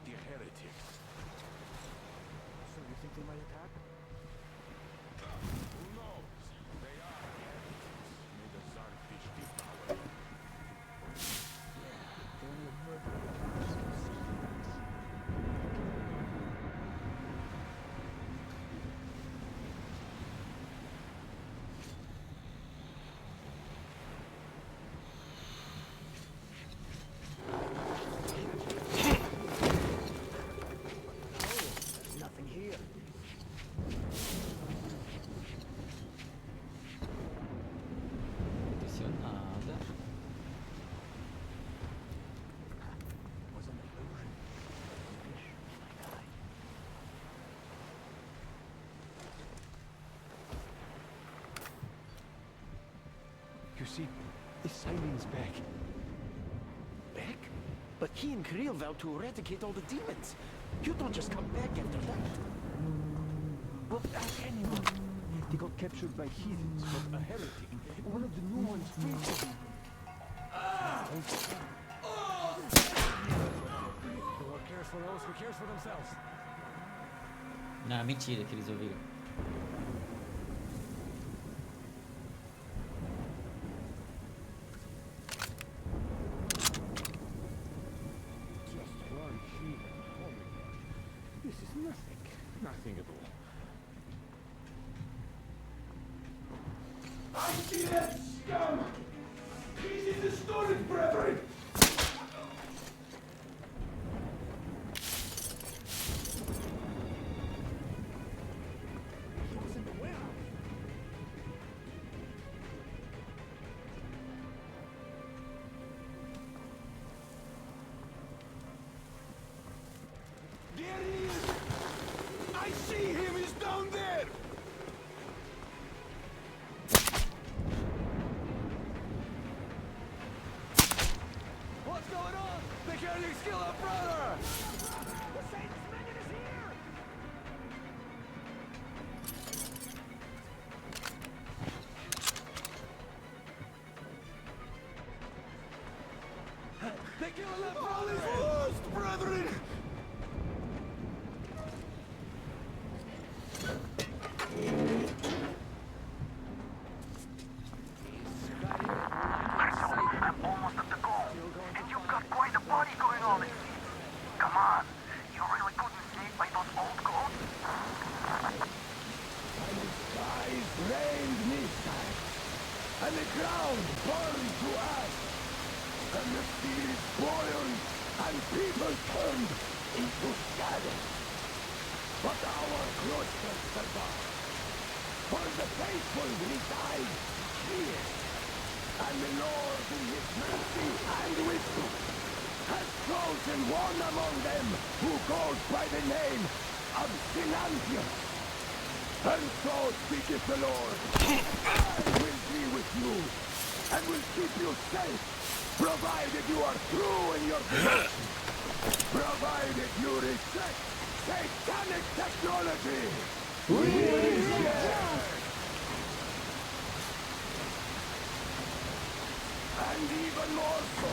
the heretics. So you think they might attack? Who knows? They are heretics. May the Zarfish devour them. They only murder. You see, this Simon's back. Back? But he and Kriel vowed to eradicate all the demons. You don't just come back after that. Well, ask anyone. They got captured by heathens, but a heretic. One of the new ones faces him. Who cares for those who cares for themselves? Não, mentira que eles ouviram. Just one sheep. This is nothing. Nothing at all. I see that scum! He's in the storage, brethren! He was in the warehouse. There he is! I see him! He's down there! What's going on? They can't kill our brother! The Satan's minion is here! They killed our brother! Lost, brethren! I'm almost at the goal. And you've got quite a party going on, it seems. Come on, you really couldn't sneak by those old goats? And the skies rained missiles, and the ground burned to ash, and the seas boiled, and people turned into shadow. But our cluster survived, for the faithful reside here, and the Lord in his mercy and wisdom has chosen one among them who goes by the name of Silantius. And so speaketh the Lord, I will be with you, and will keep you safe, provided you are true in your devotion, provided you reject satanic technology. We reject! And even more so,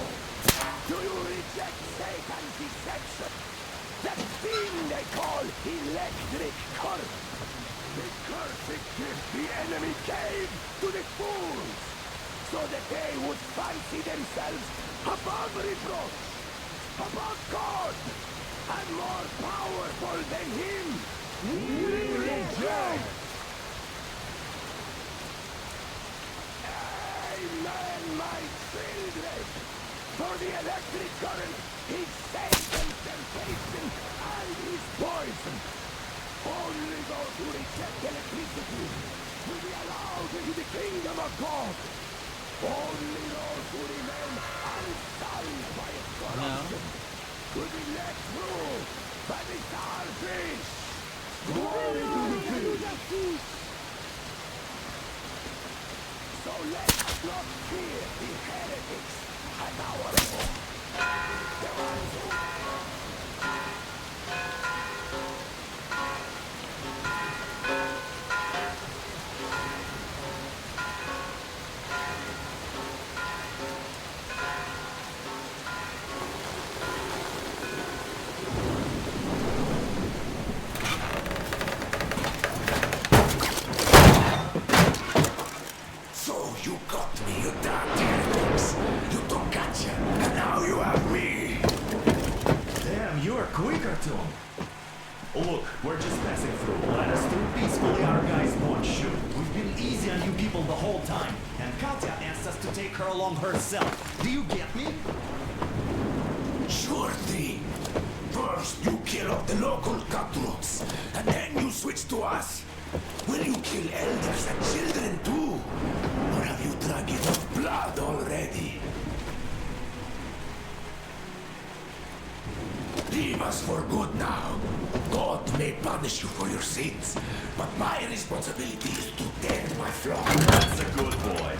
do you reject Satan's deception? That thing they call electric current. The cursed gift the enemy gave to the fools, so that they would fancy themselves above reproach, above God, and more powerful than him. We reject! Amen, my children! For the electric current is Satan's temptation and his poison. Only those who reject electricity will be allowed into the kingdom of God. Only those who remain unsullied by its corruption will be let through by the starfish. Glory to the fish! So let's not fear the heretics at our home. The ones who... you're quicker, Tom. Look, we're just passing through. Let us through peacefully, our guys won't shoot. We've been easy on you people the whole time. And Katya asked us to take her along herself. Do you get me? Sure thing. First, you kill off the local cutthroats, and then you switch to us. Will you kill elders and children too? Or have you drunk enough blood already? Leave us for good now. God may punish you for your sins, but my responsibility is to tend my flock. That's a good boy.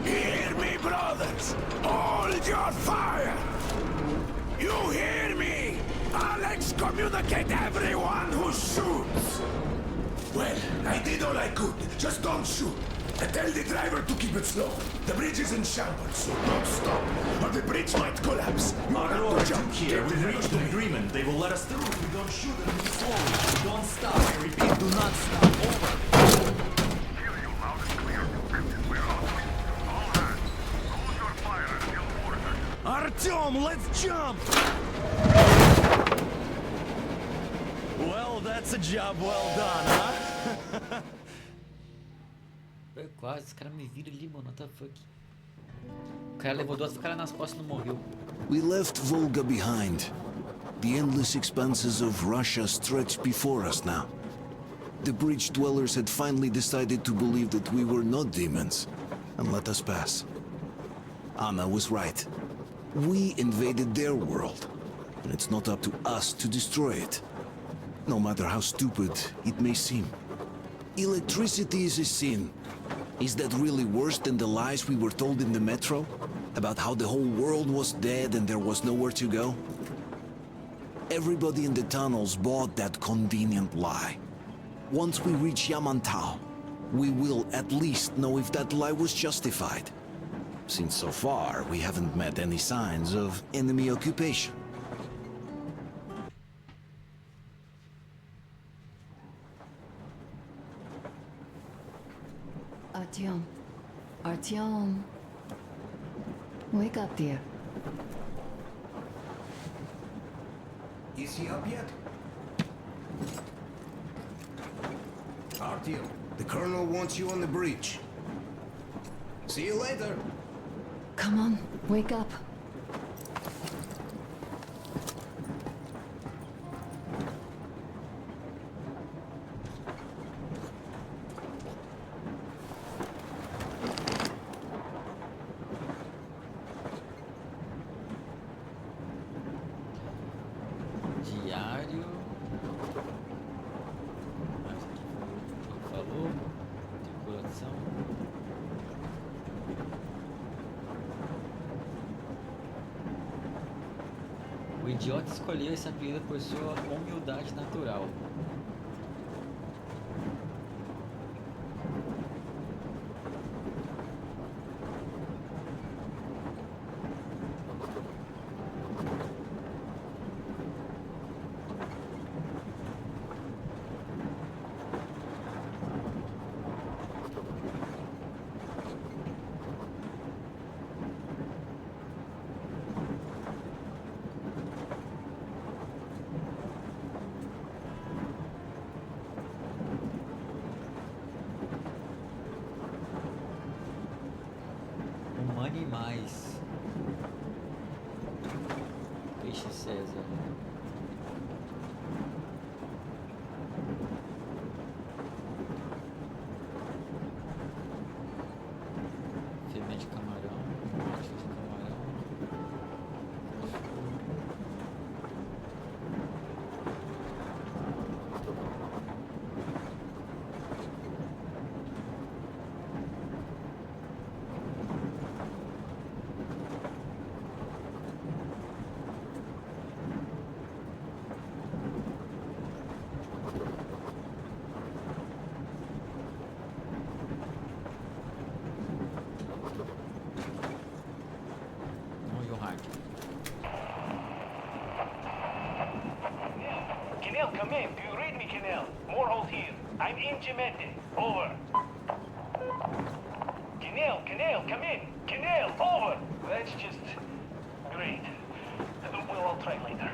Hear me, brothers! Hold your fire! You hear me? I'll excommunicate everyone who shoots! Well, I did all I could. Just don't shoot. And tell the driver to keep it slow. The bridge is in shambles, so don't stop, or the bridge might collapse. You Our have Lord to jump here, Get we've the reached hell an away. agreement. They will let us through if we don't shoot and move slowly. Don't stop. I repeat, do not stop. Over. Hear you loud and clear. We're out. All hands, hold your fire until ordered. Artyom, let's jump! Well, that's a job well done, huh? Foi quase, os caras me viram ali, mano. What the fuck? O cara levou 2 caras nas costas e não morreu. We left Volga behind. The endless expanses of Russia stretched before us now. The bridge dwellers had finally decided to believe that we were not demons and let us pass. Anna was right. We invaded their world, and it's not up to us to destroy it. No matter how stupid it may seem. Electricity is a sin. Is that really worse than the lies we were told in the metro? About how the whole world was dead and there was nowhere to go? Everybody in the tunnels bought that convenient lie. Once we reach Yamantau, we will at least know if that lie was justified. Since so far, we haven't met any signs of enemy occupation. Artyom. Artyom. Wake up, dear. Is he up yet? Artyom, the colonel wants you on the bridge. See you later. Come on, wake up. Diário. Mas aqui foi o que falou. Decoração. O idiota escolheu esse apelido por sua humildade natural. Animais. Peixe César. Fêmea de camarão. Macho de camarão. Cachorro. Canal, come in. Do you read me, Canal? Morhold here. I'm engagement. Over. Canal, come in. Canal, over. That's just great. Well, try later.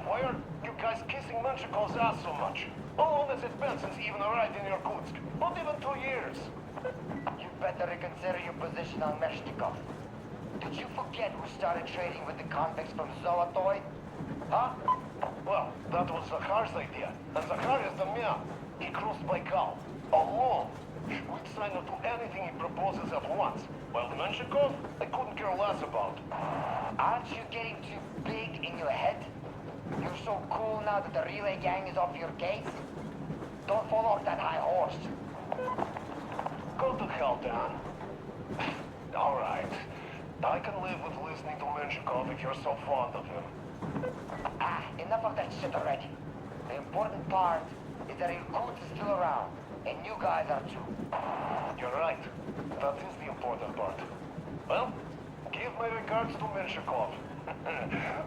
Why are you guys kissing Menchikov's ass so much? How long has it been since he even arrived in Irkutsk? Not even 2 years. You better reconsider your position on Menshikov. Did you forget who started trading with the convicts from Zolotoy? Huh? Well, that was Zakhar's idea. And Zakhar is the man. He crossed Baikal. Alone. We'd sign up to anything he proposes at once. While Menshikov, I couldn't care less about. Aren't you getting too big in your head? You're so cool now that the relay gang is off your case? Don't fall off that high horse. Go to hell, Dan. All right. I can live with listening to Menshikov if you're so fond of him. Enough of that shit already. The important part is that Irkutsk is still around, and you guys are too. You're right. That is the important part. Well, give my regards to Menshikov.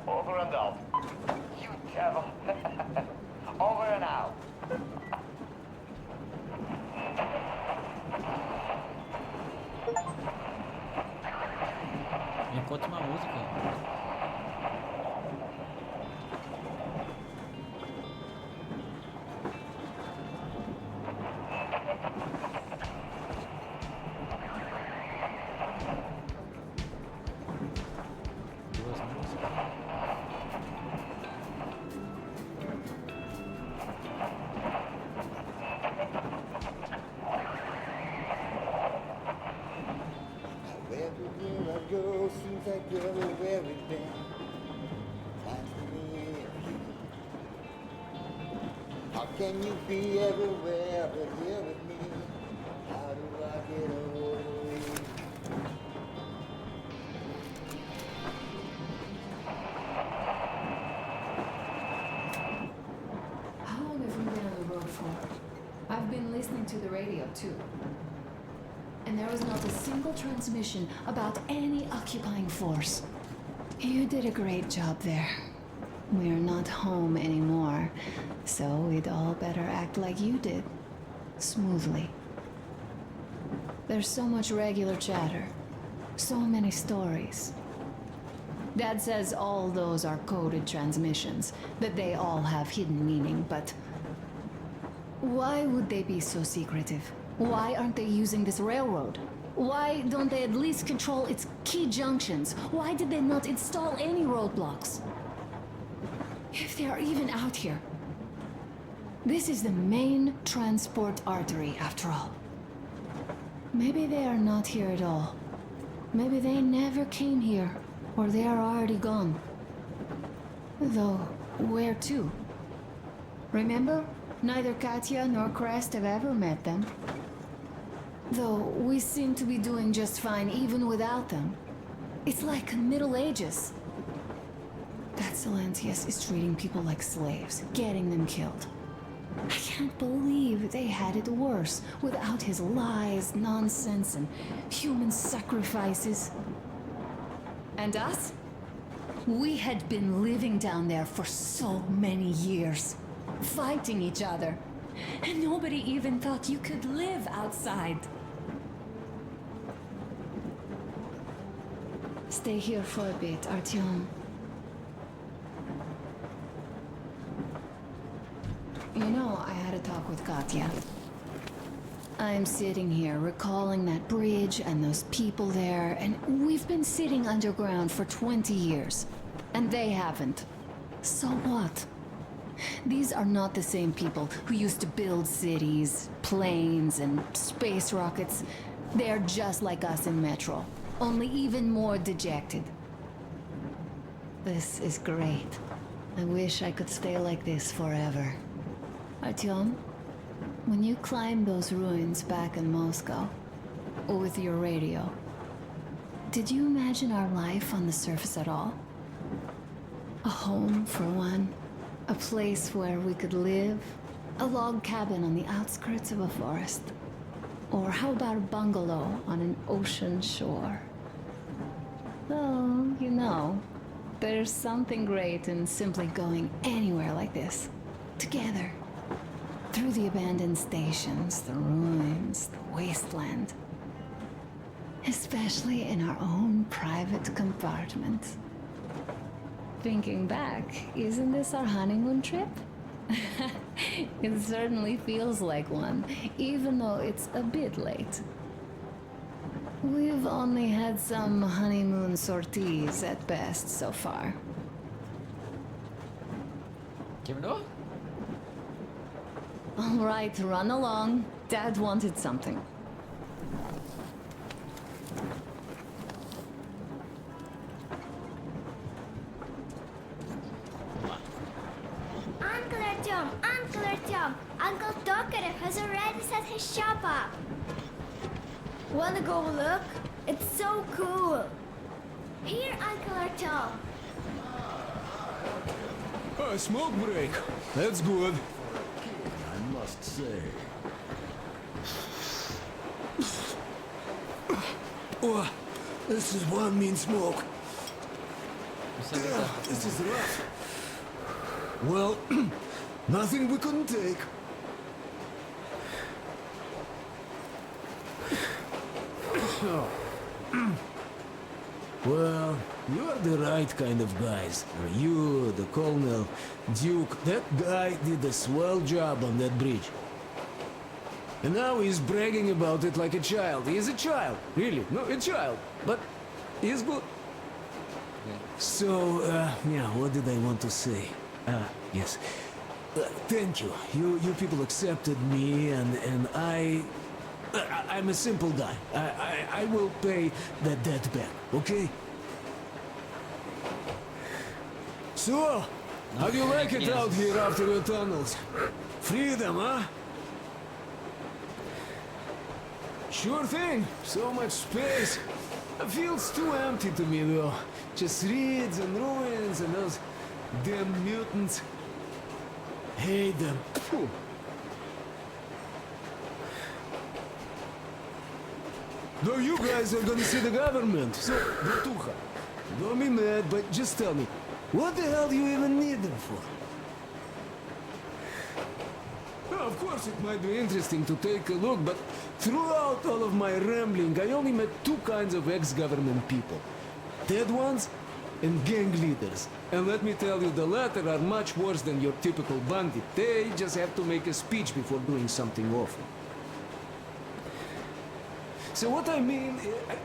Over and out. You devil. Over and out. Me conta uma música. Duas músicas. Everywhere I go seems like everywhere we've been. Finds me you. How can you be everywhere but here with me? How do I get a hold of you? How long have we been on the road for? I've been listening to the radio too. And there was not a single transmission about any occupying force. You did a great job there. We're not home anymore, so we'd all better act like you did. Smoothly. There's so much regular chatter. So many stories. Dad says all those are coded transmissions, that they all have hidden meaning, but why would they be so secretive? Why aren't they using this railroad? Why don't they at least control its key junctions? Why did they not install any roadblocks? If they are even out here. This is the main transport artery, after all. Maybe they are not here at all. Maybe they never came here, or they are already gone. Though, where to? Remember? Neither Katya nor Crest have ever met them. Though we seem to be doing just fine even without them. It's like Middle Ages. That Silentius is treating people like slaves, getting them killed. I can't believe they had it worse without his lies, nonsense, and human sacrifices. And us? We had been living down there for so many years, fighting each other. And nobody even thought you could live outside. Stay here for a bit, Artyom. You know, I had a talk with Katya. I'm sitting here recalling that bridge and those people there, and we've been sitting underground for 20 years. And they haven't. So what? These are not the same people who used to build cities, planes, and space rockets. They're just like us in Metro, only even more dejected. This is great. I wish I could stay like this forever. Artyom, when you climbed those ruins back in Moscow, with your radio, did you imagine our life on the surface at all? A home, for one. A place where we could live. A log cabin on the outskirts of a forest. Or how about a bungalow on an ocean shore? Oh, you know, there's something great in simply going anywhere like this. Together. Through the abandoned stations, the ruins, the wasteland. Especially in our own private compartment. Thinking back, isn't this our honeymoon trip? It certainly feels like one, even though it's a bit late. We've only had some honeymoon sorties at best so far. Terminou? All right, run along. Dad wanted something. Uncle Artyom, Uncle Tokarev has already set his shop up. Wanna go look? It's so cool. Here, Uncle Artyom. A smoke break. That's good. I must say. Oh, this is one mean smoke. This is rough. Well, nothing we couldn't take. Well, you're the right kind of guys. You, the Colonel, Duke, that guy did a swell job on that bridge. And now he's bragging about it like a child. He is a child, really. No, a child. But he's good. So, yeah, what did I want to say? Yes. Thank you. You people accepted me, and I'm a simple guy. I will pay that debt back, okay? So, how do you like it out here after your tunnels? Freedom, huh? Sure thing. So much space. It feels too empty to me, though. Just reeds and ruins and those damn mutants. Hate them. Phew. No, you guys are gonna see the government. So, Batucha, don't be mad, but just tell me, what the hell do you even need them for? Well, of course, it might be interesting to take a look, but throughout all of my rambling, I only met two kinds of ex-government people. Dead ones and gang leaders. And let me tell you, the latter are much worse than your typical bandit. They just have to make a speech before doing something awful. So what I mean,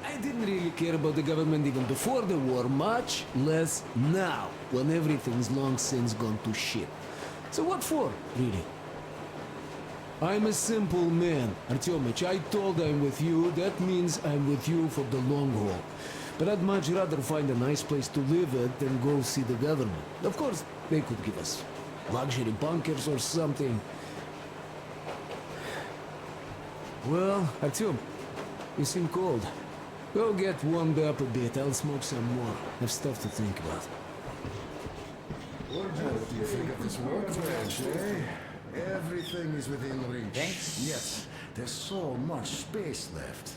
I didn't really care about the government even before the war, much less now, when everything's long since gone to shit. So what for, really? I'm a simple man, Artyomich. I told I'm with you, that means I'm with you for the long haul. But I'd much rather find a nice place to live at than go see the government. Of course, they could give us luxury bunkers or something. Well, Artyom, you seem cold. Go get warmed up a bit. I'll smoke some more. Have stuff to think about. What do you think of this workbench, eh? Everything is within reach. Thanks. Yes, there's so much space left.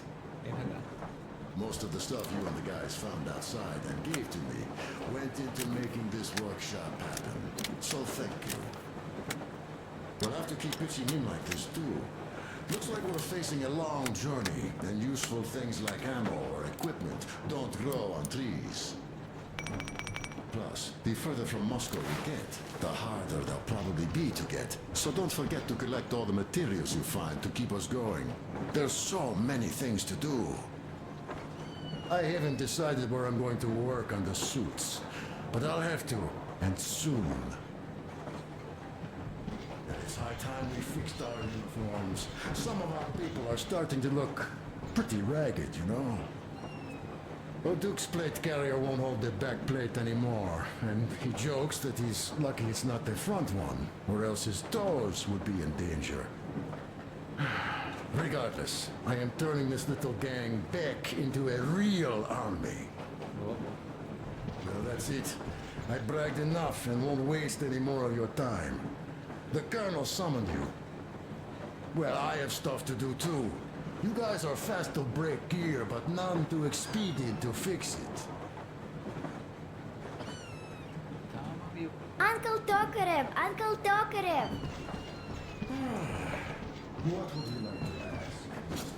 Most of the stuff you and the guys found outside and gave to me went into making this workshop happen. So thank you. We'll have to keep pitching in like this too. Looks like we're facing a long journey, and useful things like ammo or equipment don't grow on trees. Plus, the further from Moscow we get, the harder they'll probably be to get. So don't forget to collect all the materials you find to keep us going. There's so many things to do. I haven't decided where I'm going to work on the suits, but I'll have to, and soon. It's high time we fixed our uniforms. Some of our people are starting to look pretty ragged, you know? Duke's plate carrier won't hold the back plate anymore, and he jokes that he's lucky it's not the front one, or else his toes would be in danger. Regardless, I am turning this little gang back into a real army. Well, that's it. I bragged enough and won't waste any more of your time. The Colonel summoned you. Well, I have stuff to do too. You guys are fast to break gear, but none too expedient to fix it. Uncle Tokarev! Uncle Tokarev! What would you like to ask?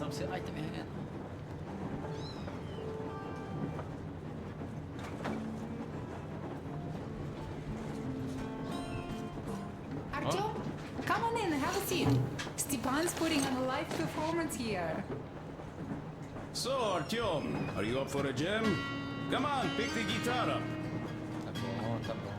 pra você. Ai, tá me arranhando. Artyom, come on in, have a seat. Stepan's putting on a live performance here. So, Artyom, are you up for a jam? Come on, pick the guitar up. Tá bom, tá bom.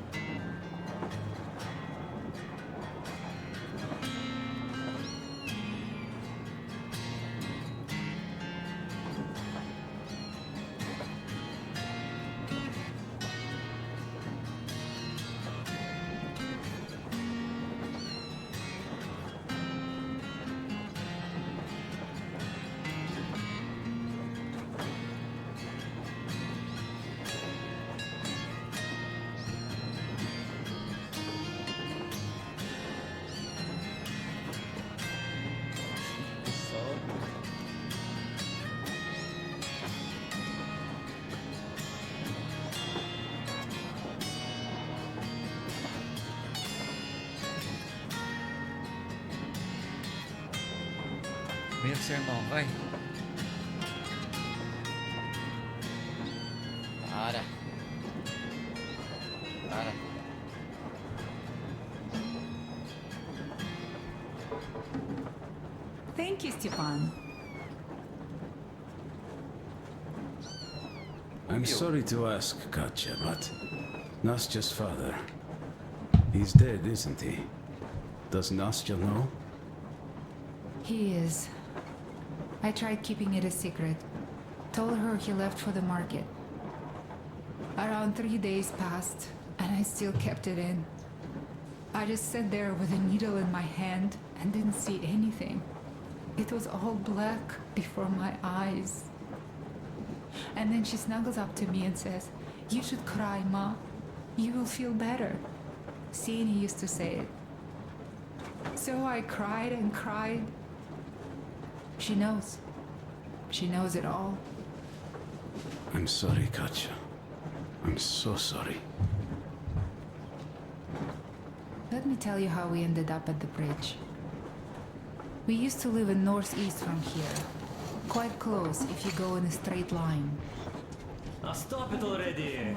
Vem com seu irmão, vai. Para. Para. Thank you, Stepan. I'm sorry to ask, Katya, but Nastya's father, he's dead, isn't he? Does Nastya know? He is. I tried keeping it a secret. Told her he left for the market. Around 3 days passed, and I still kept it in. I just sat there with a needle in my hand and didn't see anything. It was all black before my eyes. And then she snuggles up to me and says, "You should cry, Ma. You will feel better." Seeing used to say it. So I cried and cried. She knows. She knows it all. I'm sorry, Katya. I'm so sorry. Let me tell you how we ended up at the bridge. We used to live in northeast from here. Quite close if you go in a straight line. Stop it already!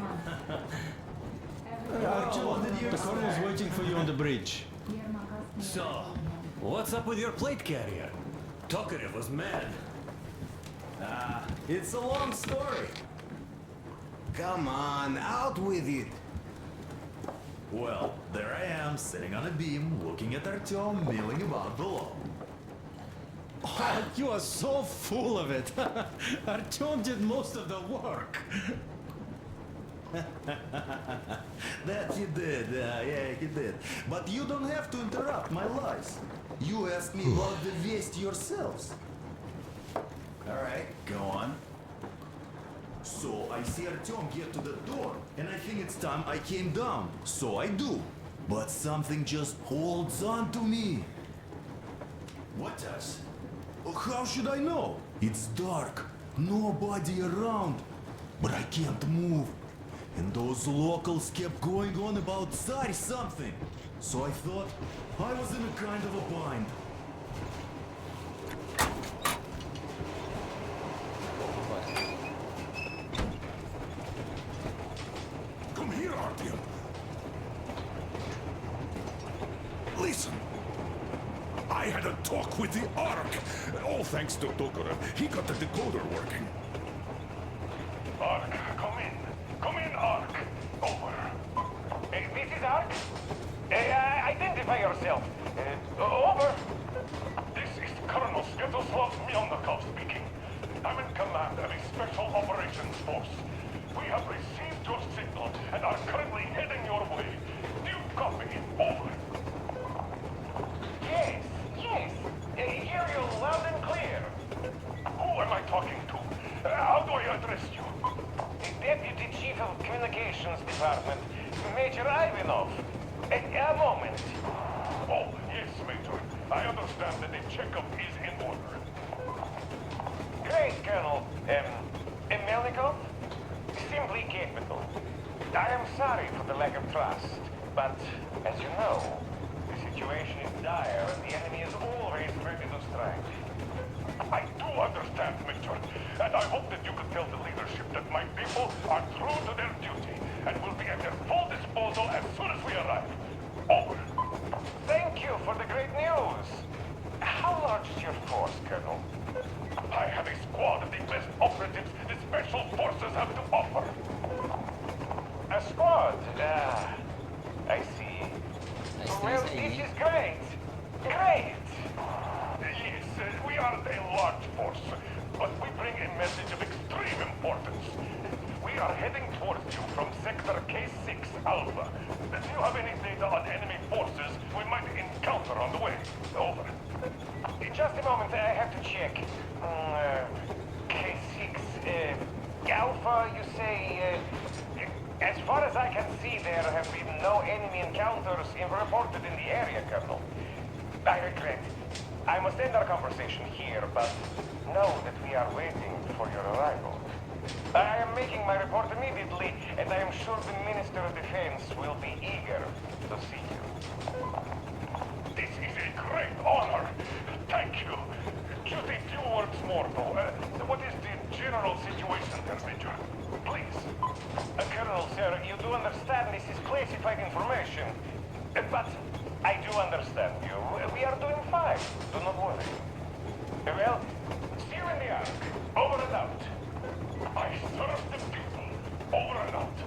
Artyom, the colonel's waiting for you on the bridge. So, what's up with your plate carrier? Tokarev was mad. It's a long story. Come on, out with it. Well, there I am, sitting on a beam, looking at Artyom milling about below. You are so full of it. Artyom did most of the work. That he did, yeah, he did. But you don't have to interrupt my lies. You asked me about the Vest yourselves. Alright, go on. So I see Artyom get to the door, and I think it's time I came down. So I do. But something just holds on to me. What does? How should I know? It's dark, nobody around. But I can't move. And those locals kept going on about Tsar something. So I thought I was in a kind of a bind. Come here, Artyom. Listen. I had a talk with the Ark. All thanks to Tokarev. He got the decoder working. Ark, come in. Come in, Ark. Over. This is Ark? Identify yourself. Over. This is Colonel Sviatoslav Myelnikov speaking. I'm in command of a special operations force. We have received your signal and are currently heading your way. Do you copy? Over. Yes, yes. Hear you loud and clear. Who am I talking to? How do I address you? The Deputy Chief of Communications Department, Major Ivanov. A moment. Oh, yes, Major. I understand that the checkup is in order. Great, Colonel. Melnikov? Simply capital. I am sorry for the lack of trust, but as you know, the situation is dire and the enemy is always ready to strike. I do aren't a large force, but we bring a message of extreme importance. We are heading towards you from Sector K6 Alpha. Do you have any data on enemy forces we might encounter on the way? Over. Just a moment, I have to check. K6, Alpha, you say, as far as I can see, there have been no enemy encounters reported in the area, Colonel. I regret. I must end our conversation here, but know that we are waiting for your arrival. I am making my report immediately, and I am sure the Minister of Defense will be eager to see you. This is a great honor. Thank you. Just a few words more, though. What is the general situation there, Major? Please. Colonel, sir, you do understand this is classified information. But I do understand you. We are doing fine. Do not worry. Well, see you in the Ark. Over and out. I serve the people. Over and out.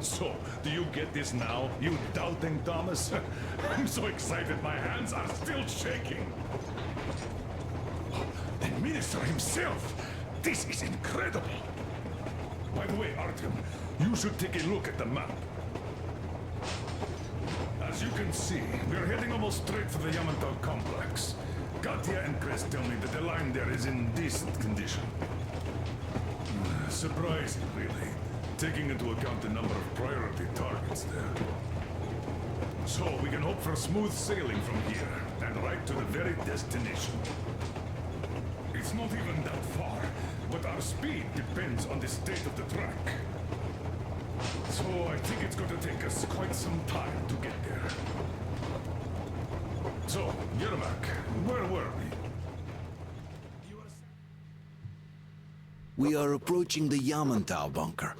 So, do you get this now, you doubting Thomas? I'm so excited my hands are still shaking. The minister himself! This is incredible! By the way, Artyom, you should take a look at the map. As you can see, we're heading almost straight for the Yamantau complex. Katya and Chris tell me that the line there is in decent condition. Surprising, really, taking into account the number of priority targets there. So we can hope for smooth sailing from here, and right to the very destination. It's not even that far, but our speed depends on the state of the track. So I think it's going to take us quite some time to get there. So, Yermak, where were we? We are approaching the Yamantau bunker,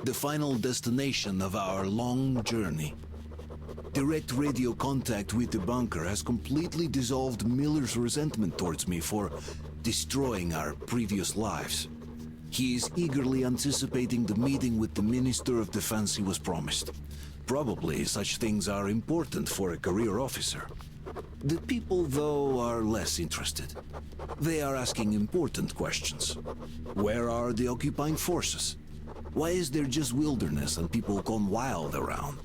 the final destination of our long journey. Direct radio contact with the bunker has completely dissolved Miller's resentment towards me for destroying our previous lives. He is eagerly anticipating the meeting with the Minister of Defense he was promised. Probably such things are important for a career officer. The people, though, are less interested. They are asking important questions. Where are the occupying forces? Why is there just wilderness and people gone wild around?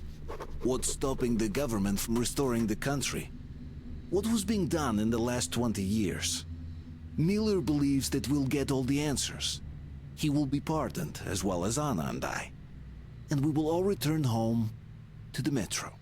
What's stopping the government from restoring the country? What was being done in the last 20 years? Miller believes that we'll get all the answers. He will be pardoned, as well as Anna and I. And we will all return home to the metro.